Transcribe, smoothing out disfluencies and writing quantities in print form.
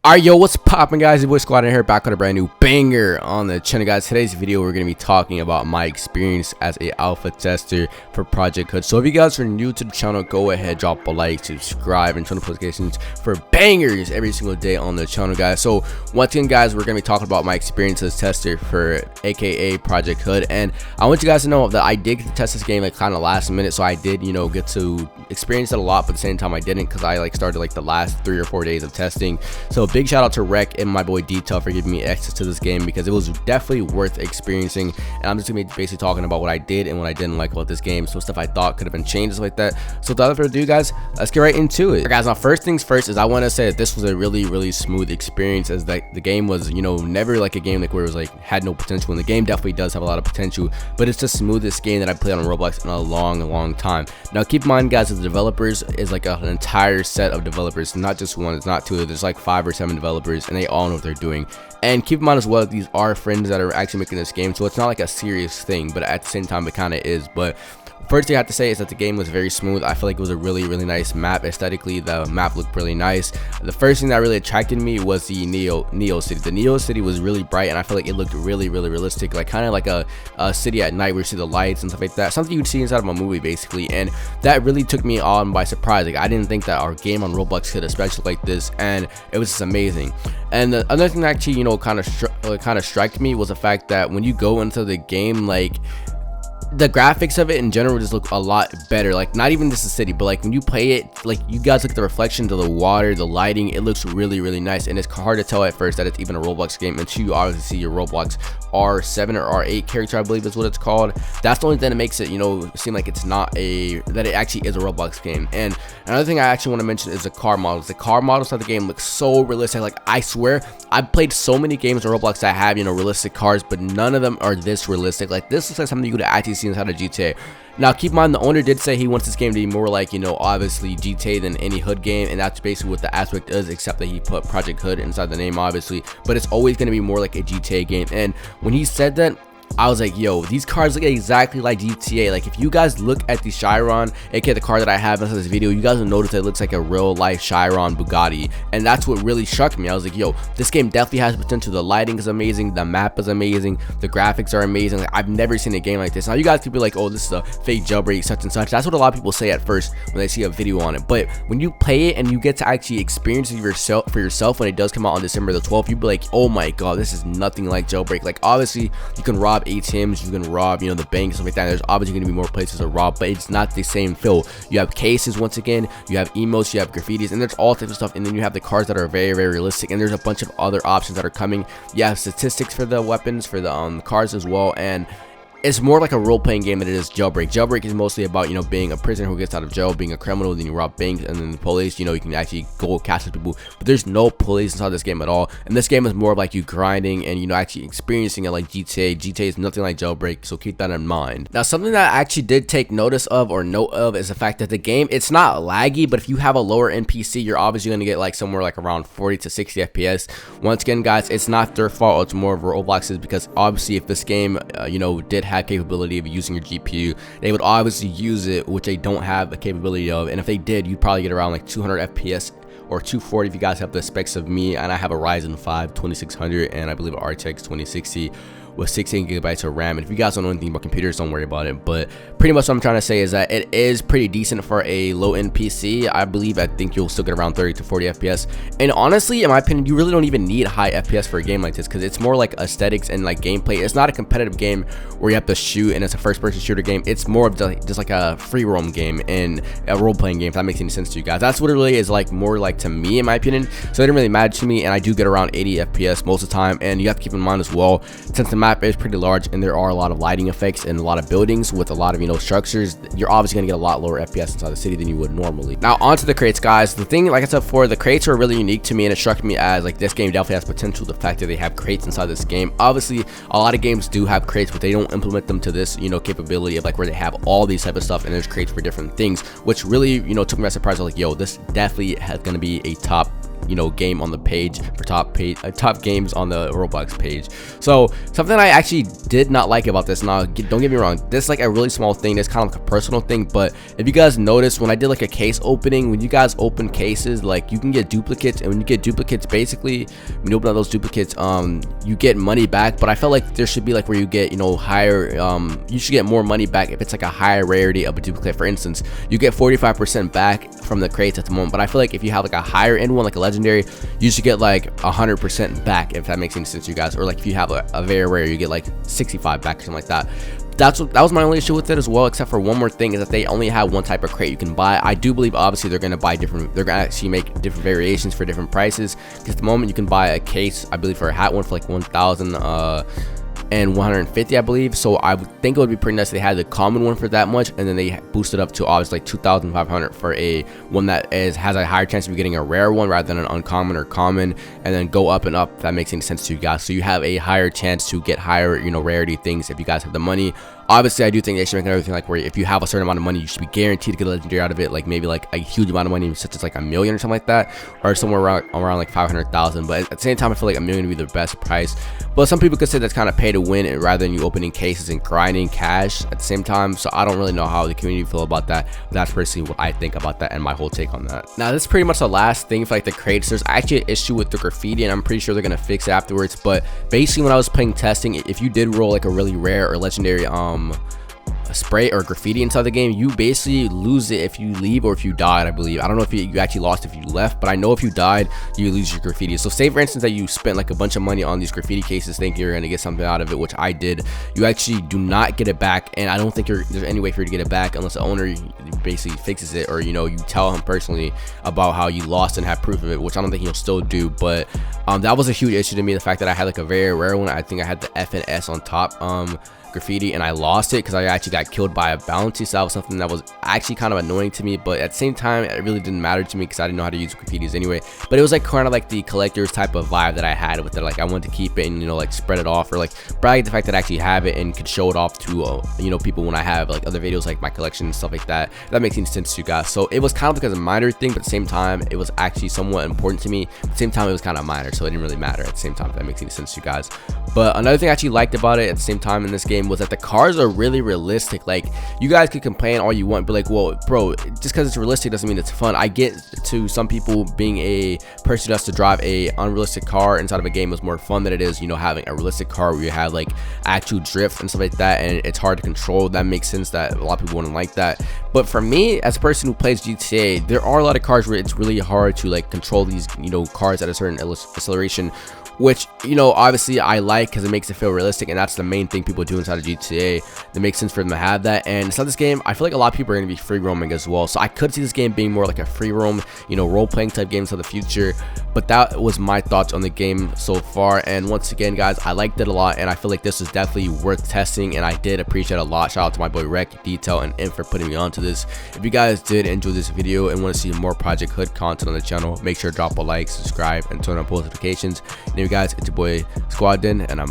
Alright, yo, what's poppin', guys? Your boy SquadDen here, back with a brand new banger on the channel, guys. Today's video, we're going to be talking about my experience as a alpha tester for Project Hood. So if you guys are new to the channel, go ahead, drop a like, subscribe, and turn on notifications for bangers every single day on the channel, guys. So once again, guys, we're going to be talking about my experience as tester for aka Project Hood. And I want you guys to know that I did get to test this game like kind of last minute, so I did, you know, get to experience it a lot, but at the same time I didn't, because I like started like the last 3 or 4 days of testing. So big shout out to Rec and my boy Detail for giving me access to this game, because it was definitely worth experiencing. And I'm just gonna be basically talking about what I did and what I didn't like about this game, so stuff I thought could have been changed like that. So without further ado, guys, let's get right into it. Right, guys, now first things first is I want to say that this was a really smooth experience, as like the game was, you know, never like a game like where it was like had no potential, and the game definitely does have a lot of potential, but it's the smoothest game that I played on Roblox in a long time. Now keep in mind, guys, that the developers is like an entire set of developers, not just one, it's not two, there's like 5 or 7 developers, and they all know what they're doing. And keep in mind as well, these are friends that are actually making this game, so it's not like a serious thing, but at the same time it kind of is. But first thing I have to say is that the game was very smooth. I feel like it was a really nice map. Aesthetically, the map looked really nice. The first thing that really attracted me was the Neo City. The Neo City was really bright, and I feel like it looked really realistic, like kind of like a city at night where you see the lights and stuff like that, something you'd see inside of a movie basically. And that really took me on by surprise. Like, I didn't think that our game on Roblox could especially like this, and it was just amazing. And the other thing that actually, you know, kind of struck me was the fact that when you go into the game, like, the graphics of it in general just look a lot better. Like, not even just the city, but like when you play it, like you guys look at the reflections of the water, the lighting, it looks really nice. And it's hard to tell at first that it's even a Roblox game until you obviously see your Roblox R7 or R8 character, I believe is what it's called. That's the only thing that makes it, you know, seem like it's not that it actually is a Roblox game. And another thing I actually want to mention is the car models. The car models of the game look so realistic. Like, I swear I've played so many games on Roblox that have, you know, realistic cars, but none of them are this realistic. Like, this looks like something you could actually see inside of GTA. Now keep in mind, the owner did say he wants this game to be more like, you know, obviously GTA than any Hood game, and that's basically what the aspect is, except that he put Project Hood inside the name obviously, but it's always going to be more like a GTA game. And when he said that, I was like, yo, these cars look exactly like GTA. Like, if you guys look at the Chiron, aka the car that I have in this video, you guys will notice that it looks like a real life Chiron Bugatti, and that's what really struck me. I was like, yo, this game definitely has potential. The lighting is amazing, the map is amazing, the graphics are amazing. Like, I've never seen a game like this. Now you guys could be like, oh, this is a fake jailbreak, such and such. That's what a lot of people say at first when they see a video on it, but when you play it and you get to actually experience it for yourself when it does come out on December the 12th, you'll be like, oh my god, this is nothing like jailbreak. Like, obviously you can rob ATMs, you can rob, you know, the banks, stuff like that. There's obviously going to be more places to rob, but it's not the same feel. You have cases, once again, you have emotes, you have graffitis, and there's all types of stuff. And then you have the cars that are very realistic, and there's a bunch of other options that are coming. You have statistics for the weapons, for the cars as well, and it's more like a role-playing game than it is jailbreak. Jailbreak is mostly about, you know, being a prisoner who gets out of jail, being a criminal, then you rob banks, and then the police, you know, you can actually go catch people. But there's no police inside this game at all. And this game is more of like you grinding and, you know, actually experiencing it like GTA. GTA is nothing like jailbreak, so keep that in mind. Now, something that I actually did take notice of or note of is the fact that the game, it's not laggy, but if you have a lower NPC, you're obviously going to get like somewhere like around 40 to 60 FPS. Once again, guys, it's not their fault, it's more of Roblox's, because obviously if this game, you know, did have capability of using your GPU, they would obviously use it, which they don't have the capability of. And if they did, you'd probably get around like 200 FPS or 240 if you guys have the specs of me. And I have a Ryzen 5 2600 and I believe an RTX 2060 with 16 gigabytes of RAM. And if you guys don't know anything about computers, don't worry about it. But pretty much what I'm trying to say is that it is pretty decent for a low-end PC. I think you'll still get around 30 to 40 FPS. And honestly, in my opinion, you really don't even need high FPS for a game like this, because it's more like aesthetics and like gameplay. It's not a competitive game where you have to shoot and it's a first-person shooter game. It's more of just like a free roam game and a role-playing game, if that makes any sense to you guys. That's what it really is, like, more like to me, in my opinion. So it didn't really matter to me, and I do get around 80 FPS most of the time. And you have to keep in mind as well, since the map is pretty large and there are a lot of lighting effects and a lot of buildings with a lot of, you know, structures, you're obviously going to get a lot lower FPS inside the city than you would normally. Now onto the crates, guys. The thing, like I said before, the crates are really unique to me, and it struck me as like this game definitely has potential. The fact that they have crates inside this game, obviously a lot of games do have crates, but they don't implement them to this, you know, capability of like where they have all these type of stuff and there's crates for different things, which really, you know, took me by surprise. I was like, yo, this definitely has going to be a top game on the page for top games on the Roblox page. So something I actually did not like about this, now don't get me wrong, this is like a really small thing, it's kind of like a personal thing, but if you guys notice, when I did like a case opening, when you guys open cases, like you can get duplicates, and when you get duplicates, basically when you open up those duplicates, you get money back. But I felt like there should be like where you get higher, you should get more money back if it's like a higher rarity of a duplicate. For instance, you get 45% back from the crates at the moment, but I feel like if you have like a higher end one, like a legendary, you should get like 100% back, if that makes any sense to you guys. Or like if you have a very rare, you get like 65 back or something like that. That was my only issue with it as well, except for one more thing, is that they only have one type of crate you can buy. I do believe obviously they're going to buy different, they're going to actually make different variations for different prices, because at the moment you can buy a case, I believe, for a hat one for like 1,150, I believe. So I would think it would be pretty nice if they had the common one for that much, and then they boosted up to obviously like 2,500 for a one that has a higher chance of you getting a rare one rather than an uncommon or common, and then go up and up, if that makes any sense to you guys. So you have a higher chance to get higher rarity things if you guys have the money. Obviously, I do think they should make everything like where if you have a certain amount of money, you should be guaranteed to get a legendary out of it, like maybe like a huge amount of money, such as like $1 million or something like that, or somewhere around like 500,000. But at the same time, I feel like $1 million would be the best price. But some people could say that's kind of pay to win, and rather than you opening cases and grinding cash at the same time. So I don't really know how the community feel about that. But that's personally what I think about that and my whole take on that. Now, this is pretty much the last thing for like the crates. There's actually an issue with the graffiti, and I'm pretty sure they're gonna fix it afterwards. But basically, when I was playing testing, if you did roll like a really rare or legendary spray or graffiti inside the game, you basically lose it if you leave or if you died. I believe, I don't know if you actually lost if you left, but I know if you died, you lose your graffiti. So say for instance that you spent like a bunch of money on these graffiti cases thinking you're gonna get something out of it, which I did, you actually do not get it back. And I don't think there's any way for you to get it back unless the owner basically fixes it, or you tell him personally about how you lost and have proof of it, which I don't think he'll still do. But that was a huge issue to me, the fact that I had like a very rare one. I think I had the F and S on top graffiti, and I lost it because I actually got killed by a bounty. So that was something that was actually kind of annoying to me, but at the same time it really didn't matter to me because I didn't know how to use graffitis anyway. But it was like kind of like the collector's type of vibe that I had with it. Like I wanted to keep it and like spread it off, or like brag the fact that I actually have it and could show it off to people when I have like other videos, like my collection and stuff like that. If that makes any sense to you guys. So it was kind of like a minor thing, but at the same time it was actually somewhat important to me. At the same time it was kind of minor, so it didn't really matter at the same time, if that makes any sense to you guys. But another thing I actually liked about it at the same time in this game was that the cars are really realistic. Like, you guys could complain all you want, but like, well, bro, just because it's realistic doesn't mean it's fun. I get to some people being a person who has to drive a unrealistic car inside of a game is more fun than it is having a realistic car where you have like actual drift and stuff like that, and it's hard to control. That makes sense that a lot of people wouldn't like that. But for me, as a person who plays GTA, there are a lot of cars where it's really hard to like control these cars at a certain acceleration, which obviously I like because it makes it feel realistic, and that's the main thing people do inside of GTA. That makes sense for them to have that. And inside this game, I feel like a lot of people are going to be free roaming as well, so I could see this game being more like a free roam role-playing type game for the future. But that was my thoughts on the game so far, and once again guys, I liked it a lot, and I feel like this is definitely worth testing, and I did appreciate it a lot. Shout out to my boy Rec, Detail, and Imp for putting me onto this. If you guys did enjoy this video and want to see more Project Hood content on the channel, make sure to drop a like, subscribe, and turn on post notifications. And you guys, it's your boy SquadDen, and I'm out.